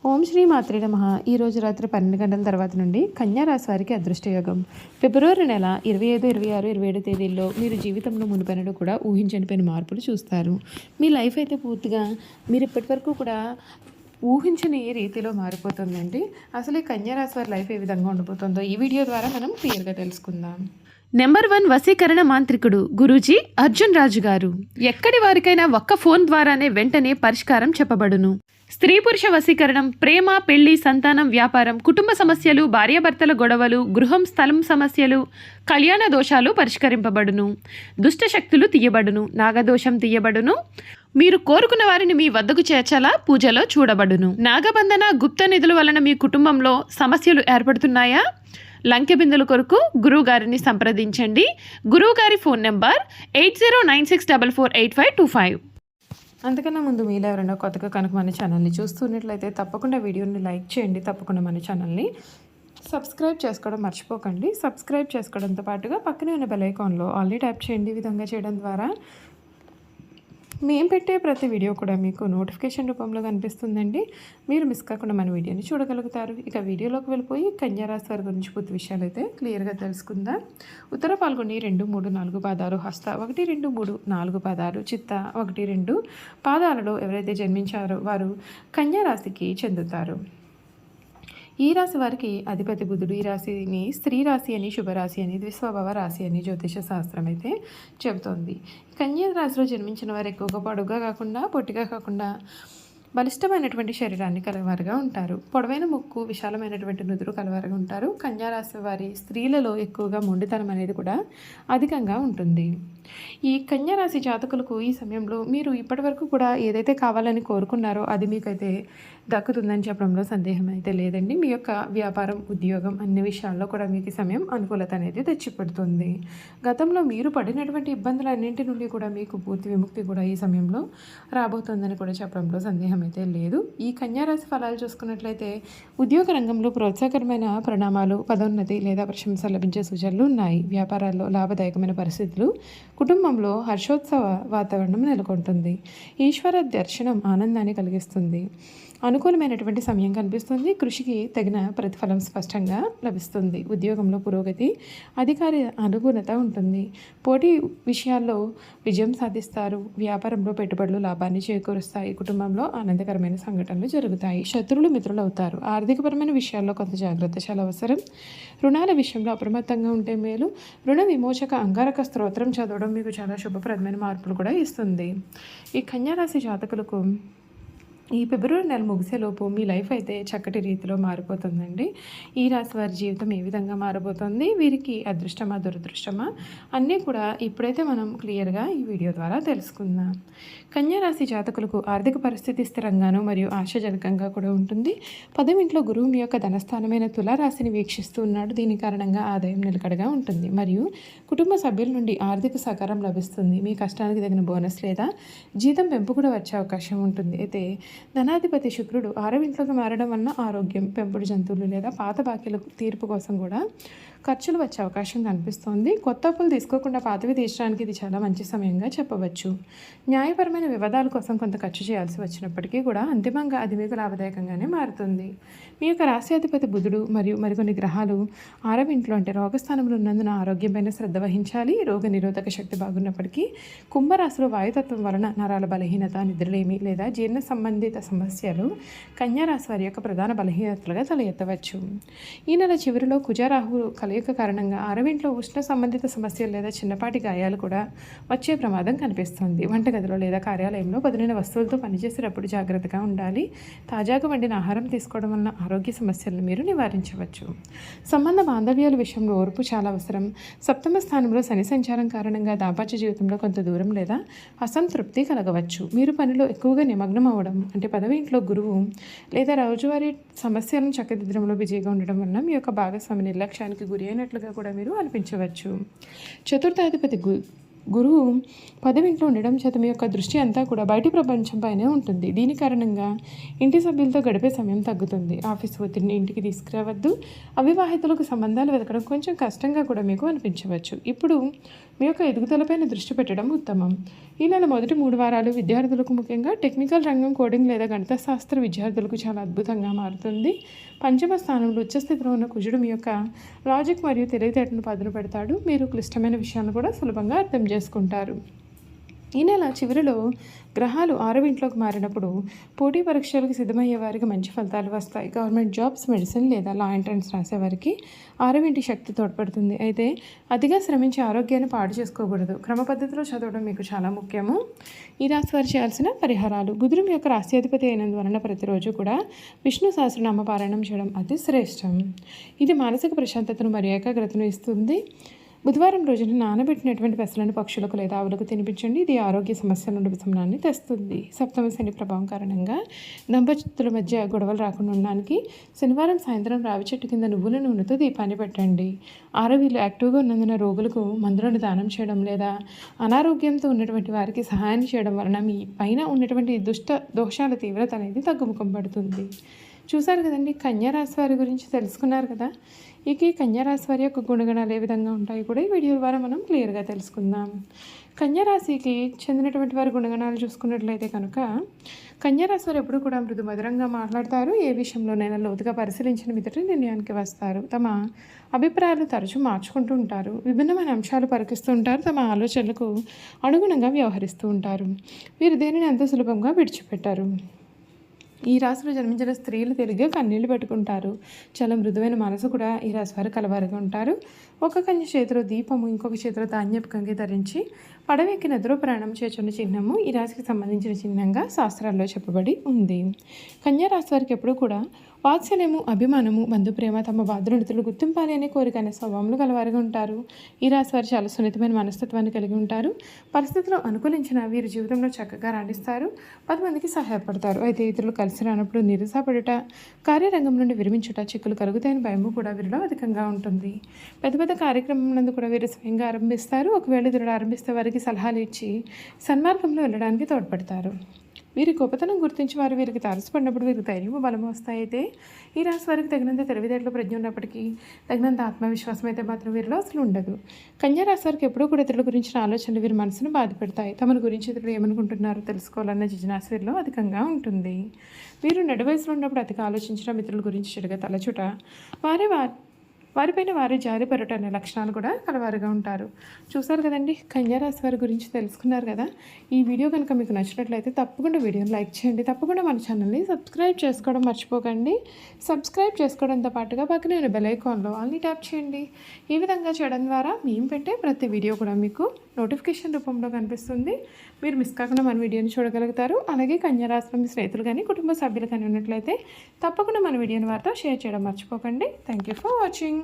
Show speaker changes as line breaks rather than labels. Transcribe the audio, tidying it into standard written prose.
ఓం శ్రీ మాత్రే నమః. ఈరోజు రాత్రి 12 గంటల తర్వాత నుండి కన్యా రాశి వారికి అదృష్టయోగం. ఫిబ్రవరి నెల 25, 26, 27 తేదీల్లో మీరు జీవితంలో మునుపెన్నడూ కూడా ఊహించనిపోయిన మార్పులు చూస్తారు. మీ లైఫ్ అయితే పూర్తిగా మీరు ఇప్పటివరకు కూడా ఊహించని రీతిలో మారిపోతుందండి. అసలు ఈ కన్యా రాశి వారి లైఫ్ ఏ విధంగా ఉండబోతుందో ఈ వీడియో ద్వారా మనం క్లియర్గా తెలుసుకుందాం. నెంబర్ 1 వశీకరణ మాంత్రికుడు గురూజీ అర్జున్ రాజు గారు. ఎక్కడి వారికైనా ఒక్క ఫోన్ ద్వారానే వెంటనే పరిష్కారం చెప్పబడును. స్త్రీ పురుష వశీకరణం, ప్రేమ, పెళ్లి, సంతానం, వ్యాపారం, కుటుంబ సమస్యలు, భార్యాభర్తల గొడవలు, గృహం, స్థలం సమస్యలు, కళ్యాణ దోషాలు పరిష్కరింపబడును. దుష్ట శక్తులు తీయబడును. నాగదోషం తీయబడును. మీరు కోరుకున్న వారిని మీ వద్దకు చేర్చాలా పూజలో చూడబడును. నాగబంధన, గుప్త నిధుల వలన మీ కుటుంబంలో సమస్యలు ఏర్పడుతున్నాయా? లంకె బిందుల కొరకు గురువు గారిని సంప్రదించండి. గురువు గారి ఫోన్ నెంబర్ 8096448525. అంతకన్నా ముందు మీలో ఎవరైనా కొత్తగా కనుక మన ఛానల్ని చూస్తున్నట్లయితే తప్పకుండా వీడియోని లైక్ చేయండి. తప్పకుండా మన ఛానల్ని సబ్స్క్రైబ్ చేసుకోవడం మర్చిపోకండి. సబ్స్క్రైబ్ చేసుకోవడంతో పాటుగా పక్కనే ఉన్న బెల్ ఐకాన్లో ఆల్రెడీ ట్యాప్ చేయండి. ఈ విధంగా చేయడం ద్వారా మేము పెట్టే ప్రతి వీడియో కూడా మీకు నోటిఫికేషన్ రూపంలో కనిపిస్తుందండి. మీరు మిస్ కాకుండా మన వీడియోని చూడగలుగుతారు. ఇక వీడియోలోకి వెళ్ళిపోయి కన్యా రాశి వారి గురించి పూర్తి విషయాలు అయితే క్లియర్గా తెలుసుకుందాం. ఉత్తర పాల్గొని 2, 3, 4 పాదాలు, హస్త 1, 2, 3, 4 పాదాలు, చిత్త 1, 2 పాదాలలో ఎవరైతే జన్మించారో వారు కన్యా రాశికి చెందుతారు. ఈ రాశి వారికి అధిపతి బుధుడు. ఈ రాశిని స్త్రీ రాశి అని, శుభరాశి అని, ద్విస్వభావ రాశి అని జ్యోతిష శాస్త్రం అయితే చెబుతోంది. కన్యా రాశిలో జన్మించిన వారు ఎక్కువగా పొడుగ్గా కాకుండా, పొట్టిగా కాకుండా బలిష్టమైనటువంటి శరీరాన్ని కలవారుగా ఉంటారు. పొడవైన ముక్కు, విశాలమైనటువంటి నుదురు కలవారుగా ఉంటారు. కన్యా రాశి వారి స్త్రీలలో ఎక్కువగా మొండితనం అనేది కూడా అధికంగా ఉంటుంది. ఈ కన్యా రాశి జాతకులకు ఈ సమయంలో మీరు ఇప్పటివరకు కూడా ఏదైతే కావాలని కోరుకున్నారో అది మీకైతే దక్కుతుందని చెప్పడంలో సందేహం అయితే లేదండి. మీ యొక్క వ్యాపారం, ఉద్యోగం అన్ని విషయాల్లో కూడా మీకు సమయం అనుకూలత అనేది తెచ్చిపెడుతుంది. గతంలో మీరు పడినటువంటి ఇబ్బందులన్నింటి నుండి కూడా మీకు పూర్తి విముక్తి కూడా ఈ సమయంలో రాబోతుందని కూడా చెప్పడంలో సందేహం అయితే లేదు. ఈ కన్యా రాశి ఫలాలు చూసుకున్నట్లయితే ఉద్యోగ రంగంలో ప్రోత్సాహకరమైన పరిణామాలు, పదోన్నతి లేదా ప్రశంస లభించే సూచనలు ఉన్నాయి. వ్యాపారాల్లో లాభదాయకమైన పరిస్థితులు, కుటుంబంలో హర్షోత్సవ వాతావరణం నెలకొంటుంది. ఈశ్వర దర్శనం ఆనందాన్ని కలిగిస్తుంది. అనుకూలమైనటువంటి సమయం కనిపిస్తుంది. కృషికి తగిన ప్రతిఫలం స్పష్టంగా లభిస్తుంది. ఉద్యోగంలో పురోగతి, అధికారి అనుగుణత ఉంటుంది. పోటీ విషయాల్లో విజయం సాధిస్తారు. వ్యాపారంలో పెట్టుబడులు లాభాన్ని చేకూరుస్తాయి. కుటుంబంలో ఆనందకరమైన సంఘటనలు జరుగుతాయి. శత్రువులు మిత్రులు అవుతారు. ఆర్థికపరమైన విషయాల్లో కొంత జాగ్రత్త చాలా అవసరం. రుణాల విషయంలో అప్రమత్తంగా ఉంటే మేలు. రుణ విమోచక అంగారక స్తోత్రం చదవడం మీకు చాలా శుభప్రదమైన మార్పులు కూడా ఇస్తుంది. ఈ కన్యా రాశి జాతకులకు ఈ ఫిబ్రవరి నెల ముగిసేలోపు మీ లైఫ్ అయితే చక్కటి రీతిలో మారిపోతుందండి. ఈ రాశి వారి జీవితం ఏ విధంగా మారబోతుంది, వీరికి అదృష్టమా దురదృష్టమా అన్నీ కూడా ఇప్పుడైతే మనం క్లియర్గా ఈ వీడియో ద్వారా తెలుసుకుందాం. కన్యా రాశి జాతకులకు ఆర్థిక పరిస్థితి స్థిరంగాను మరియు ఆశాజనకంగా కూడా ఉంటుంది. 10వ ఇంట్లో గురువు మీ యొక్క ధనస్థానమైన తులారాశిని వీక్షిస్తూ ఉన్నాడు. దీని కారణంగా ఆదాయం నిలకడగా ఉంటుంది మరియు కుటుంబ సభ్యుల నుండి ఆర్థిక సహకారం లభిస్తుంది. మీ కష్టానికి తగిన బోనస్ లేదా జీతం పెంపు కూడా వచ్చే అవకాశం ఉంటుంది. అయితే ధనాధిపతి శుక్రుడు 6వ ఇంట్లోకి మారడం వలన ఆరోగ్యం, పెంపుడు జంతువులు లేదా పాత బాకీల తీర్పు కోసం కూడా ఖర్చులు వచ్చే అవకాశం కనిపిస్తోంది. కొత్త అప్పులు తీసుకోకుండా పాతవి తీర్చడానికి ఇది చాలా మంచి సమయంగా చెప్పవచ్చు. న్యాయపరమైన వివాదాల కోసం కొంత ఖర్చు చేయాల్సి వచ్చినప్పటికీ కూడా అంతిమంగా అది మీకు లాభదాయకంగానే మారుతుంది. మీ యొక్క రాశ్యాధిపతి బుధుడు మరియు మరికొన్ని గ్రహాలు 6వ ఇంట్లో అంటే రోగస్థానంలో ఉన్నందున ఆరోగ్యంపైన శ్రద్ధ వహించాలి. రోగ నిరోధక శక్తి బాగున్నప్పటికీ కుంభరాశిలో వాయుతత్వం వలన నరాల బలహీనత, నిద్రలేమి లేదా జీర్ణ సంబంధిత సమస్యలు కన్యా రాశి వారి యొక్క ప్రధాన బలహీనతలుగా తల ఎత్తవచ్చు. ఈ నెల చివరిలో కుజరాహు కలయిక కారణంగా 6వ ఇంట్లో ఉష్ణ సంబంధిత సమస్యలు లేదా చిన్నపాటి గాయాలు కూడా వచ్చే ప్రమాదం కనిపిస్తుంది. వంటగదిలో లేదా కార్యాలయంలో పదునైన వస్తువులతో పనిచేసేటప్పుడు జాగ్రత్తగా ఉండాలి. తాజాగా వండిన ఆహారం తీసుకోవడం వలన ఆరోగ్య సమస్యలను మీరు నివారించవచ్చు. సంబంధ బాంధవ్యాల విషయంలో ఓర్పు చాలా అవసరం. 7వ స్థానంలో శని సంచారం కారణంగా దాంపత్య జీవితంలో కొంత దూరం లేదా అసంతృప్తి కలగవచ్చు. మీరు పనిలో ఎక్కువగా నిమగ్నం అవ్వడం అంటే 10వ ఇంట్లో గురువు లేదా రోజువారీ సమస్యలను చక్కదిద్దడంలో బిజీగా ఉండడం వలన మీ యొక్క భాగస్వామి నిర్లక్ష్యానికి గురి అయినట్లుగా కూడా మీరు అనిపించవచ్చు. చతుర్థాధిపతి గురువు 10వ ఇంట్లో ఉండడం చేత మీ యొక్క దృష్టి అంతా కూడా బయటి ప్రపంచంపైనే ఉంటుంది. దీని కారణంగా ఇంటి సభ్యులతో గడిపే సమయం తగ్గుతుంది. ఆఫీస్ ఒత్తిడిని ఇంటికి తీసుకురావద్దు. అవివాహితులకు సంబంధాలు వెతకడం కొంచెం కష్టంగా కూడా మీకు అనిపించవచ్చు. ఇప్పుడు మీ యొక్క ఎదుగుదలపైన దృష్టి పెట్టడం ఉత్తమం. ఈ నెల మొదటి 3 వారాలు విద్యార్థులకు, ముఖ్యంగా టెక్నికల్ రంగం, కోడింగ్ లేదా గణిత శాస్త్ర విద్యార్థులకు చాలా అద్భుతంగా మారుతుంది. పంచమ స్థానంలో ఉచ్చస్థితిలో ఉన్న కుజుడు మీ యొక్క లాజిక్ మరియు తెలివితేటను పదును పెడతాడు. మీరు క్లిష్టమైన విషయాలను కూడా సులభంగా అర్థం చేసుకుంటారు. ఈ నెల చివరిలో గ్రహాలు 6వ ఇంట్లోకి మారినప్పుడు పోటీ పరీక్షలకు సిద్ధమయ్యే వారికి మంచి ఫలితాలు వస్తాయి. గవర్నమెంట్ జాబ్స్, మెడిసిన్ లేదా లా ఎంట్రన్స్ రాసేవారికి 6వ ఇంటి శక్తి తోడ్పడుతుంది. అయితే అతిగా శ్రమించి ఆరోగ్యాన్ని పాడు చేసుకోకూడదు. క్రమ పద్ధతిలో చదవడం మీకు చాలా ముఖ్యము. ఈ రాశి వారు చేయాల్సిన పరిహారాలు: బుధుడు మీ యొక్క రాశ్యాధిపతి అయినందువలన ప్రతిరోజు కూడా విష్ణు సహస్రనామ పారాయణం చేయడం అతి శ్రేష్టం. ఇది మానసిక ప్రశాంతతను మరియు ఏకాగ్రతను ఇస్తుంది. బుధవారం రోజున నానబెట్టినటువంటి పెసలను పక్షులకు లేదా ఆవులకు తినిపించండి. ఇది ఆరోగ్య సమస్యల నుండి ఉపశమనాన్ని తెస్తుంది. సప్తమ శని ప్రభావం కారణంగా దంపతుల మధ్య గొడవలు రాకుండా ఉండడానికి శనివారం సాయంత్రం రావి చెట్టు కింద నువ్వుల నూనెతో దీపాన్ని పెట్టండి. ఆరోగ్యులు యాక్టివ్గా ఉన్నందున రోగులకు మందులను దానం చేయడం లేదా అనారోగ్యంతో ఉన్నటువంటి వారికి సహాయం చేయడం వలన మీ పైన ఉన్నటువంటి దోషాల తీవ్రత అనేది తగ్గుముఖం పడుతుంది. చూశారు కదండి, కన్యారాశి వారి గురించి తెలుసుకున్నారు కదా. ఇక ఈ కన్యారాశి వారి యొక్క గుణగణాలు ఏ విధంగా ఉంటాయి కూడా ఈ వీడియో ద్వారా మనం క్లియర్గా తెలుసుకుందాం. కన్యారాశికి చెందినటువంటి వారి గుణగణాలు చూసుకున్నట్లయితే కనుక కన్యారాశి వారు ఎప్పుడు కూడా మృదు మధురంగా మాట్లాడతారు. ఏ విషయంలోనైనా లోతుగా పరిశీలించిన మీదట నిర్ణయానికి వస్తారు. తమ అభిప్రాయాలు తరచూ మార్చుకుంటూ ఉంటారు. విభిన్నమైన అంశాలు పరికిస్తూ ఉంటారు. తమ ఆలోచనలకు అనుగుణంగా వ్యవహరిస్తూ ఉంటారు. వీరు దేనిని అంత సులభంగా విడిచిపెట్టారు. ఈ రాశిలో జన్మించిన స్త్రీలు తెలివిగా కన్నీళ్లు పెట్టుకుంటారు. చాలా మృదువైన మనసు కూడా ఈ రాశి వారు కలవారుగా ఉంటారు. ఒక కన్య చేతిలో దీపము, ఇంకొక చేతిలో ధాన్యపు కంగి ధరించి పడవెక్కి నదిలో ప్రయాణం చేస్తున్న చిహ్నము ఈ రాశికి సంబంధించిన చిహ్నంగా శాస్త్రాల్లో చెప్పబడి ఉంది. కన్యా రాశి వారికి ఎప్పుడూ కూడా వాత్సల్యము, అభిమానము, బంధుప్రేమ, తమ బాధ్యులను గుర్తింపాలి అనే కోరిక అనే స్వభావంలో కలవారుగా ఉంటారు. ఈ రాశి వారు చాలా సున్నితమైన మనస్తత్వాన్ని కలిగి ఉంటారు. పరిస్థితులు అనుకూలించిన వీరి జీవితంలో చక్కగా రాణిస్తారు. 10 మందికి సహాయపడతారు. అయితే ఇతరులు కలిసి రానప్పుడు నిరుసాపడుట, కార్యరంగం నుండి విరమించుట, చిక్కులు కలుగుతాయని భయము కూడా వీరిలో అధికంగా ఉంటుంది. పెద్ద పెద్ద కార్యక్రమం నందు కూడా వీరు స్వయంగా ఆరంభిస్తారు. ఒకవేళ ఇతరులు ఆరంభిస్తే వారికి సలహాలు ఇచ్చి సన్మార్గంలో వెళ్ళడానికి తోడ్పడతారు. వీరి గొప్పతనం గుర్తించి వారు వీరికి తారసపడినప్పుడు వీరికి ధైర్యము, బలము వస్తాయి. అయితే ఈ రాశి వారికి తగినంత తెలివితేటలు, ప్రజ్ఞ ఉన్నప్పటికీ తగినంత ఆత్మవిశ్వాసం అయితే మాత్రం వీరిలో అసలు ఉండదు. కన్యా రాశి వారికి ఎప్పుడూ కూడా ఇతరుల గురించిన ఆలోచనలు వీరి మనసును బాధపెడతాయి. తమను గురించి ఇతరులు ఏమనుకుంటున్నారో తెలుసుకోవాలన్న జిజ్ఞాస వీరిలో అధికంగా ఉంటుంది. వీరు నడు వయసులో ఉన్నప్పుడు అతిగా ఆలోచించడం, ఇతరుల గురించి చెడుగా తలచుట, వారిపైన వారి జారిపరుట అనే లక్షణాలు కూడా కలవారుగా ఉంటారు. చూసారు కదండి, కన్యా రాశి వారి గురించి తెలుసుకున్నారు కదా. ఈ వీడియో కనుక మీకు నచ్చినట్లయితే తప్పకుండా వీడియోని లైక్ చేయండి. తప్పకుండా మన ఛానల్ని సబ్స్క్రైబ్ చేసుకోవడం మర్చిపోకండి. సబ్స్క్రైబ్ చేసుకోవడంతో పాటుగా పక్కనే ఉన్న బెల్ ఐకాన్లో ఆల్ని ట్యాప్ చేయండి. ఈ విధంగా చేయడం ద్వారా మేము పెట్టే ప్రతి వీడియో కూడా మీకు నోటిఫికేషన్ రూపంలో కనిపిస్తుంది. మీరు మిస్ కాకుండా మన వీడియోని చూడగలుగుతారు. అలాగే కన్యా రాశిలో మీ స్నేహితులు కానీ కుటుంబ సభ్యులు కానీ ఉన్నట్లయితే తప్పకుండా మన వీడియోని వారితో షేర్ చేయడం మర్చిపోకండి. Thank you for watching.